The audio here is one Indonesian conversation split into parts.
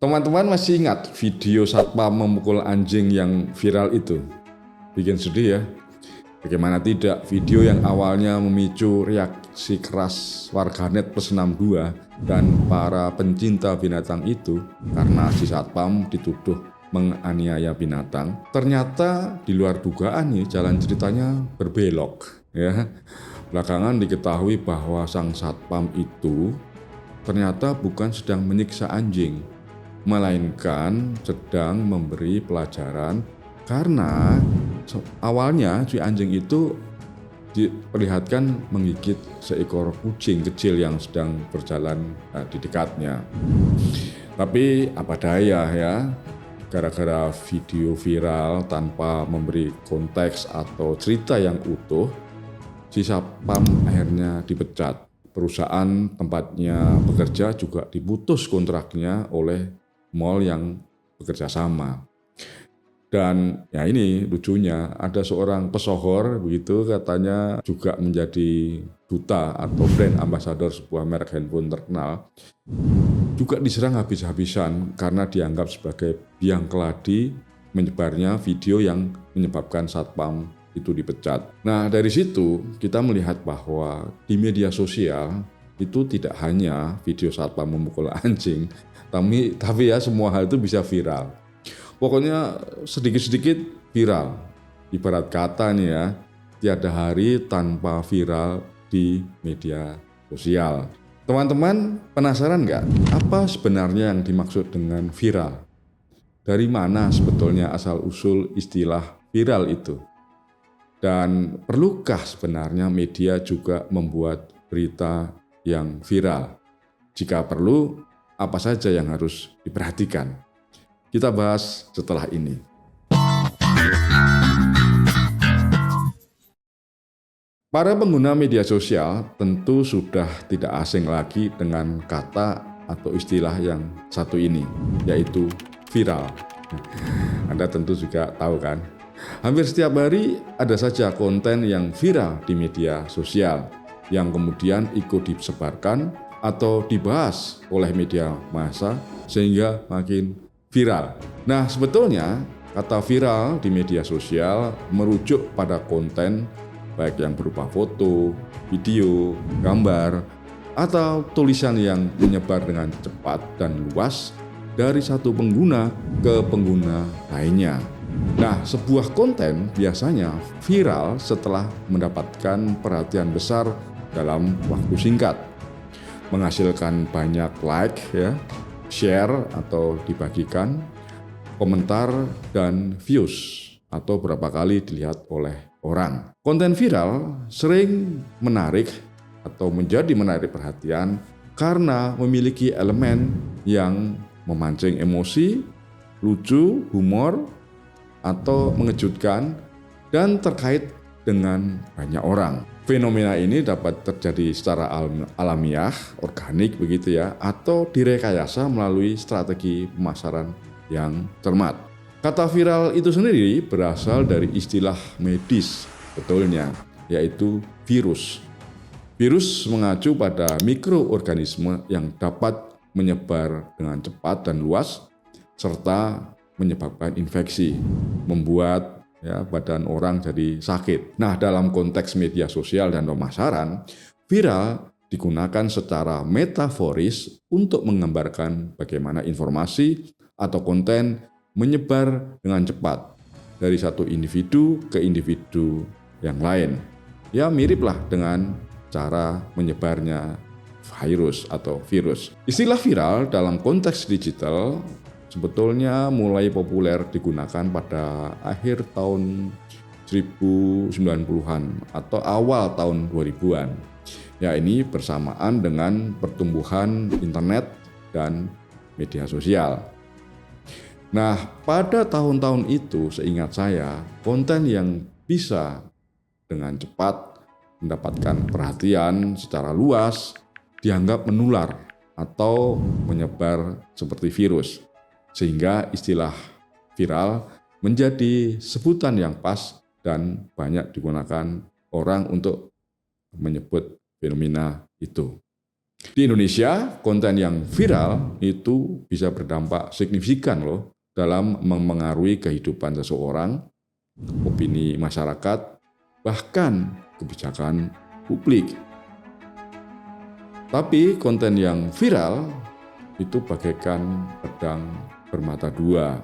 Teman-teman masih ingat video satpam memukul anjing yang viral itu? Bikin sedih ya. Bagaimana tidak, video yang awalnya memicu reaksi keras warganet plus 62 dan para pencinta binatang itu karena si satpam dituduh menganiaya binatang. Ternyata di luar dugaan nih jalan ceritanya berbelok ya. Belakangan diketahui bahwa sang satpam itu ternyata bukan sedang menyiksa anjing, melainkan sedang memberi pelajaran karena awalnya si anjing itu diperlihatkan menggigit seekor kucing kecil yang sedang berjalan di dekatnya. Tapi apa daya ya, gara-gara video viral tanpa memberi konteks atau cerita yang utuh, si satpam akhirnya dipecat. Perusahaan tempatnya bekerja juga diputus kontraknya oleh mall yang bekerja sama. Dan ya ini lucunya, ada seorang pesohor begitu katanya juga menjadi duta atau brand ambassador sebuah merek handphone terkenal, juga diserang habis-habisan karena dianggap sebagai biang keladi menyebarnya video yang menyebabkan satpam itu dipecat. Nah, dari situ kita melihat bahwa di media sosial itu tidak hanya video satpam memukul anjing, tapi ya semua hal itu bisa viral. Pokoknya sedikit-sedikit viral. Ibarat kata nih ya, tiada hari tanpa viral di media sosial. Teman-teman penasaran nggak? Apa sebenarnya yang dimaksud dengan viral? Dari mana sebetulnya asal-usul istilah viral itu? Dan perlukah sebenarnya media juga membuat berita yang viral? Jika perlu, apa saja yang harus diperhatikan? Kita bahas setelah ini. Para pengguna media sosial tentu sudah tidak asing lagi dengan kata atau istilah yang satu ini, yaitu viral. Anda tentu juga tahu kan? Hampir setiap hari ada saja konten yang viral di media sosial yang kemudian ikut disebarkan atau dibahas oleh media massa sehingga makin viral. Nah, sebetulnya kata viral di media sosial merujuk pada konten baik yang berupa foto, video, gambar, atau tulisan yang menyebar dengan cepat dan luas dari satu pengguna ke pengguna lainnya. Nah, sebuah konten biasanya viral setelah mendapatkan perhatian besar dalam waktu singkat, menghasilkan banyak like ya, share atau dibagikan, komentar dan views atau berapa kali dilihat oleh orang. Konten viral sering menarik atau menjadi menarik perhatian karena memiliki elemen yang memancing emosi, lucu, humor, atau mengejutkan dan terkait dengan banyak orang. Fenomena ini dapat terjadi secara alamiah, organik begitu ya, atau direkayasa melalui strategi pemasaran yang cermat. Kata viral itu sendiri berasal dari istilah medis betulnya, yaitu virus. Virus mengacu pada mikroorganisme yang dapat menyebar dengan cepat dan luas, serta menyebabkan infeksi, membuat badan orang jadi sakit. Nah, dalam konteks media sosial dan pemasaran, viral digunakan secara metaforis untuk menggambarkan bagaimana informasi atau konten menyebar dengan cepat dari satu individu ke individu yang lain. Ya, miriplah dengan cara menyebarnya virus atau virus. Istilah viral dalam konteks digital sebetulnya mulai populer digunakan pada akhir tahun 1990-an atau awal tahun 2000-an. Ya, ini bersamaan dengan pertumbuhan internet dan media sosial. Nah, pada tahun-tahun itu seingat saya, konten yang bisa dengan cepat mendapatkan perhatian secara luas dianggap menular atau menyebar seperti virus. Sehingga istilah viral menjadi sebutan yang pas dan banyak digunakan orang untuk menyebut fenomena itu. Di Indonesia, konten yang viral itu bisa berdampak signifikan loh dalam memengaruhi kehidupan seseorang, opini masyarakat, bahkan kebijakan publik. Tapi konten yang viral itu bagaikan pedang bermata dua.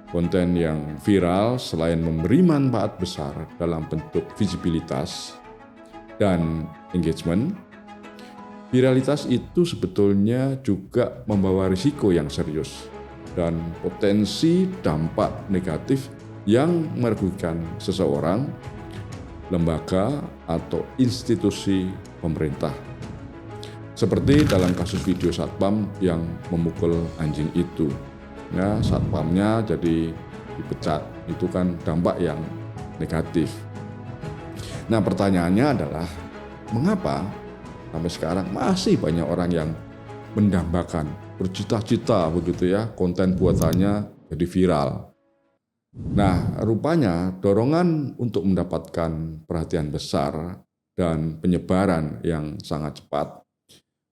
Konten yang viral selain memberi manfaat besar dalam bentuk visibilitas dan engagement, viralitas itu sebetulnya juga membawa risiko yang serius dan potensi dampak negatif yang merugikan seseorang, lembaga, atau institusi pemerintah. Seperti dalam kasus video satpam yang memukul anjing itu. Ya, satpamnya jadi dipecat, itu kan dampak yang negatif. Nah, pertanyaannya adalah mengapa sampai sekarang masih banyak orang yang mendambakan, bercita-cita begitu ya, konten buatannya jadi viral. Nah, rupanya dorongan untuk mendapatkan perhatian besar dan penyebaran yang sangat cepat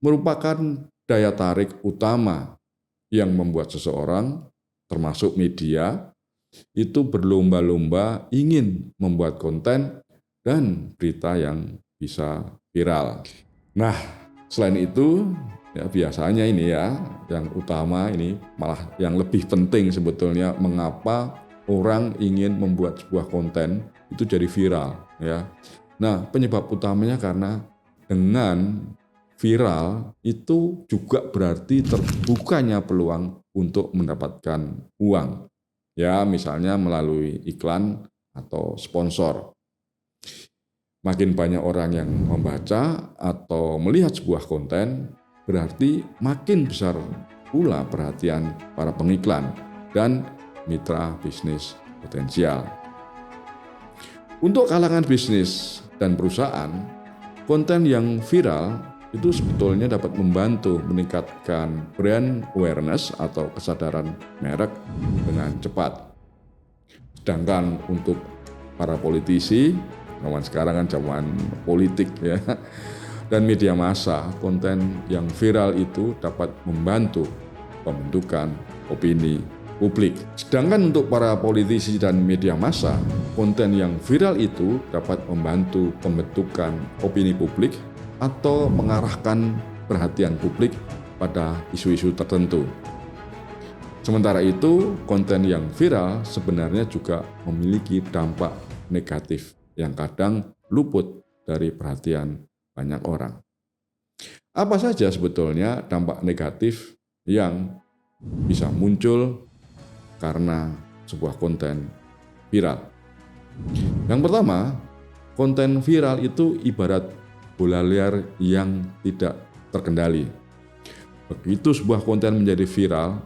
merupakan daya tarik utama yang membuat seseorang, termasuk media, itu berlomba-lomba ingin membuat konten dan berita yang bisa viral. Nah, selain itu, ya biasanya ini ya, yang utama ini malah yang lebih penting sebetulnya mengapa orang ingin membuat sebuah konten itu jadi viral ya. Nah, penyebab utamanya karena dengan viral itu juga berarti terbukanya peluang untuk mendapatkan uang. Ya, misalnya melalui iklan atau sponsor. Makin banyak orang yang membaca atau melihat sebuah konten, berarti makin besar pula perhatian para pengiklan dan mitra bisnis potensial. Untuk kalangan bisnis dan perusahaan, konten yang viral itu sebetulnya dapat membantu meningkatkan brand awareness atau kesadaran merek dengan cepat. Sedangkan untuk para politisi, zaman sekarang kan zaman politik ya, dan media massa, konten yang viral itu dapat membantu pembentukan opini publik. Sedangkan untuk para politisi dan media massa, konten yang viral itu dapat membantu pembentukan opini publik atau mengarahkan perhatian publik pada isu-isu tertentu. Sementara itu, konten yang viral sebenarnya juga memiliki dampak negatif yang kadang luput dari perhatian banyak orang. Apa saja sebetulnya dampak negatif yang bisa muncul karena sebuah konten viral? Yang pertama, konten viral itu ibarat bola liar yang tidak terkendali. Begitu sebuah konten menjadi viral,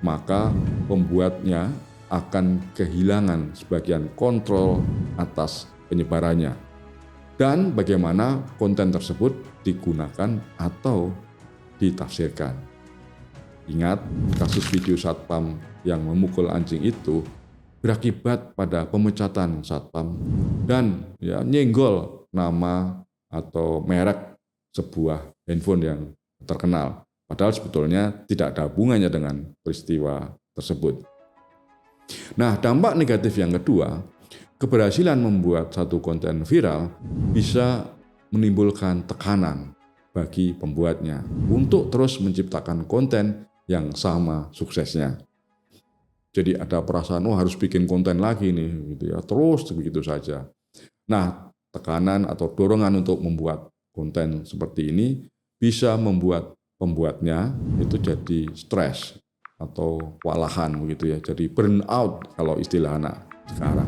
maka pembuatnya akan kehilangan sebagian kontrol atas penyebarannya dan bagaimana konten tersebut digunakan atau ditafsirkan. Ingat, kasus video satpam yang memukul anjing itu berakibat pada pemecatan satpam dan nyenggol nama atau merek sebuah handphone yang terkenal. Padahal sebetulnya tidak ada hubungannya dengan peristiwa tersebut. Nah, dampak negatif yang kedua, keberhasilan membuat satu konten viral bisa menimbulkan tekanan bagi pembuatnya untuk terus menciptakan konten yang sama suksesnya. Jadi ada perasaan, harus bikin konten lagi nih, gitu ya, terus begitu saja. Nah, tekanan atau dorongan untuk membuat konten seperti ini bisa membuat pembuatnya itu jadi stres atau kewalahan begitu ya, jadi burn out kalau istilah anak sekarang.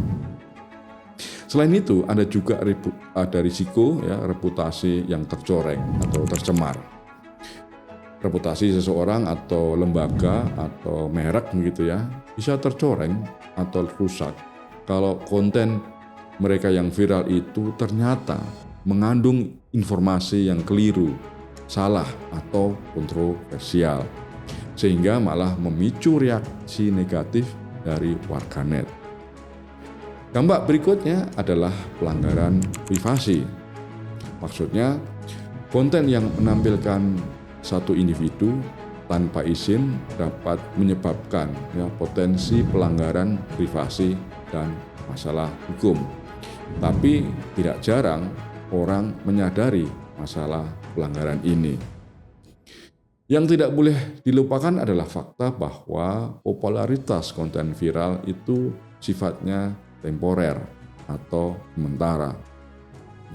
Selain itu, ada juga risiko ya, reputasi yang tercoreng atau tercemar. Reputasi seseorang atau lembaga atau merek begitu ya bisa tercoreng atau rusak kalau konten mereka yang viral itu ternyata mengandung informasi yang keliru, salah, atau kontroversial, sehingga malah memicu reaksi negatif dari warganet. Dampak berikutnya adalah pelanggaran privasi. Maksudnya, Konten yang menampilkan satu individu tanpa izin dapat menyebabkan potensi pelanggaran privasi dan masalah hukum. Tapi tidak jarang orang menyadari masalah pelanggaran ini. Yang tidak boleh dilupakan adalah fakta bahwa popularitas konten viral itu sifatnya temporer atau sementara.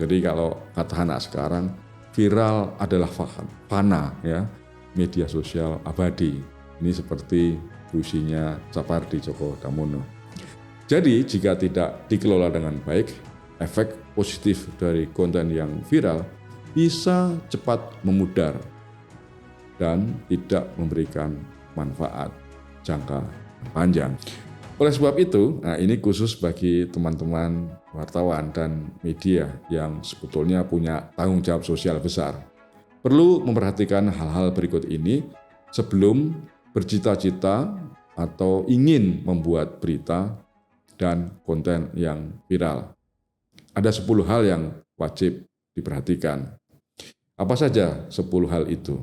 Jadi kalau kata anak sekarang, viral adalah fana, ya, media sosial abadi. Ini seperti puisinya Sapardi Djoko Damono. Jadi jika tidak dikelola dengan baik, efek positif dari konten yang viral bisa cepat memudar dan tidak memberikan manfaat jangka panjang. Oleh sebab itu, ini khusus bagi teman-teman wartawan dan media yang sebetulnya punya tanggung jawab sosial besar. Perlu memperhatikan hal-hal berikut ini sebelum bercita-cita atau ingin membuat berita dan konten yang viral. Ada 10 hal yang wajib diperhatikan. Apa saja 10 hal itu?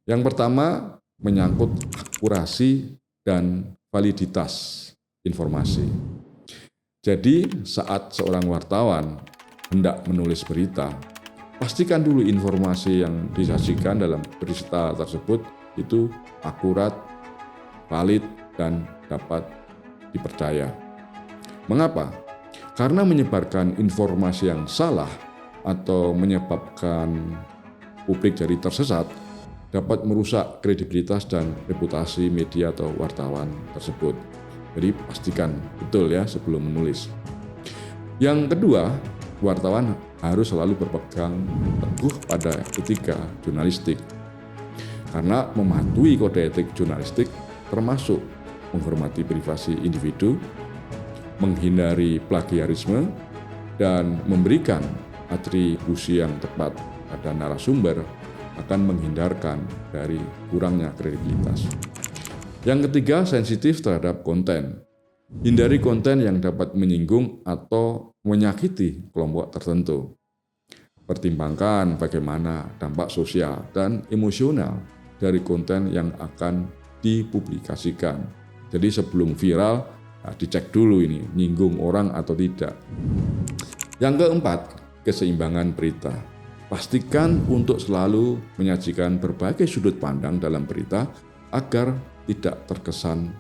Yang pertama, menyangkut akurasi dan validitas informasi. Jadi, saat seorang wartawan hendak menulis berita, pastikan dulu informasi yang disajikan dalam berita tersebut itu akurat, valid, dan dapat dipercaya. Mengapa? Karena menyebarkan informasi yang salah atau menyebabkan publik jadi tersesat dapat merusak kredibilitas dan reputasi media atau wartawan tersebut. Jadi pastikan betul ya sebelum menulis. Yang kedua, wartawan harus selalu berpegang teguh pada etika jurnalistik. Karena mematuhi kode etik jurnalistik termasuk menghormati privasi individu, menghindari plagiarisme, dan memberikan atribusi yang tepat pada narasumber akan menghindarkan dari kurangnya kredibilitas. Yang ketiga, sensitif terhadap konten. Hindari konten yang dapat menyinggung atau menyakiti kelompok tertentu. Pertimbangkan bagaimana dampak sosial dan emosional dari konten yang akan dipublikasikan. Jadi sebelum viral, dicek dulu ini, nyinggung orang atau tidak. Yang keempat, keseimbangan berita. Pastikan untuk selalu menyajikan berbagai sudut pandang dalam berita agar tidak terkesan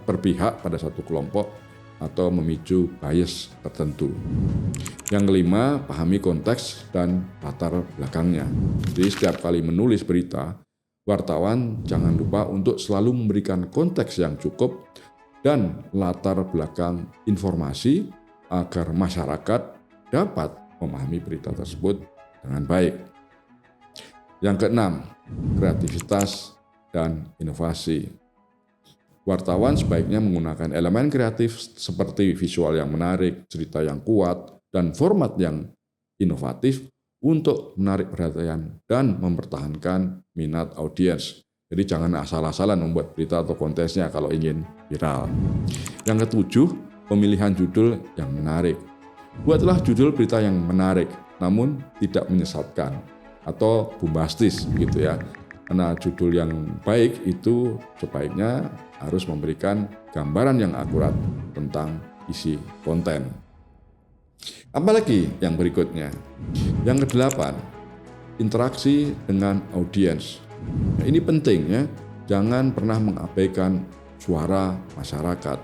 berpihak pada satu kelompok atau memicu bias tertentu. Yang kelima, pahami konteks dan latar belakangnya. Jadi setiap kali menulis berita, wartawan jangan lupa untuk selalu memberikan konteks yang cukup dan latar belakang informasi agar masyarakat dapat memahami berita tersebut dengan baik. Yang keenam, kreativitas dan inovasi. Wartawan sebaiknya menggunakan elemen kreatif seperti visual yang menarik, cerita yang kuat, dan format yang inovatif untuk menarik perhatian dan mempertahankan minat audiens. Jadi jangan asal-asalan membuat berita atau kontesnya kalau ingin viral. Yang ketujuh, pemilihan judul yang menarik. Buatlah judul berita yang menarik, namun tidak menyesatkan atau bombastis begitu ya. Karena judul yang baik itu sebaiknya harus memberikan gambaran yang akurat tentang isi konten. Apalagi yang berikutnya. Yang kedelapan, interaksi dengan audiens. Nah, ini penting ya, jangan pernah mengabaikan suara masyarakat.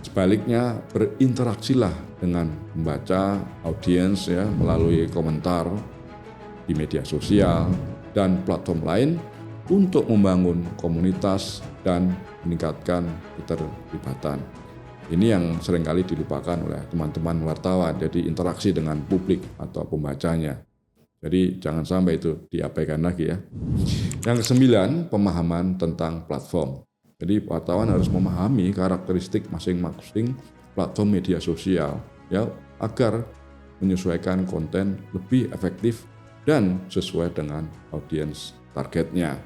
Sebaliknya, berinteraksilah dengan membaca audiens ya melalui komentar di media sosial dan platform lain untuk membangun komunitas dan meningkatkan keterlibatan. Ini yang seringkali dilupakan oleh teman-teman wartawan, jadi interaksi dengan publik atau pembacanya. Jadi jangan sampai itu diabaikan lagi ya. Yang kesembilan, pemahaman tentang platform. Jadi wartawan harus memahami karakteristik masing-masing platform media sosial ya agar menyesuaikan konten lebih efektif dan sesuai dengan audiens targetnya.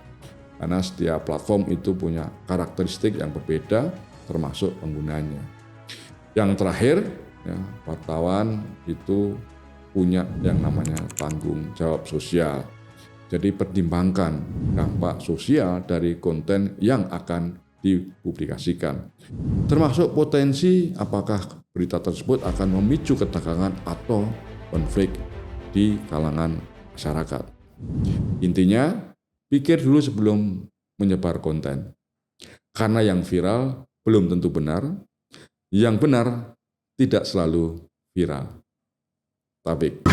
Karena setiap platform itu punya karakteristik yang berbeda termasuk penggunanya. Yang terakhir, ya, wartawan itu punya yang namanya tanggung jawab sosial. Jadi pertimbangkan dampak sosial dari konten yang akan dipublikasikan. Termasuk potensi apakah berita tersebut akan memicu ketegangan atau konflik di kalangan masyarakat. Intinya, pikir dulu sebelum menyebar konten. Karena yang viral belum tentu benar, yang benar tidak selalu viral. Tabik.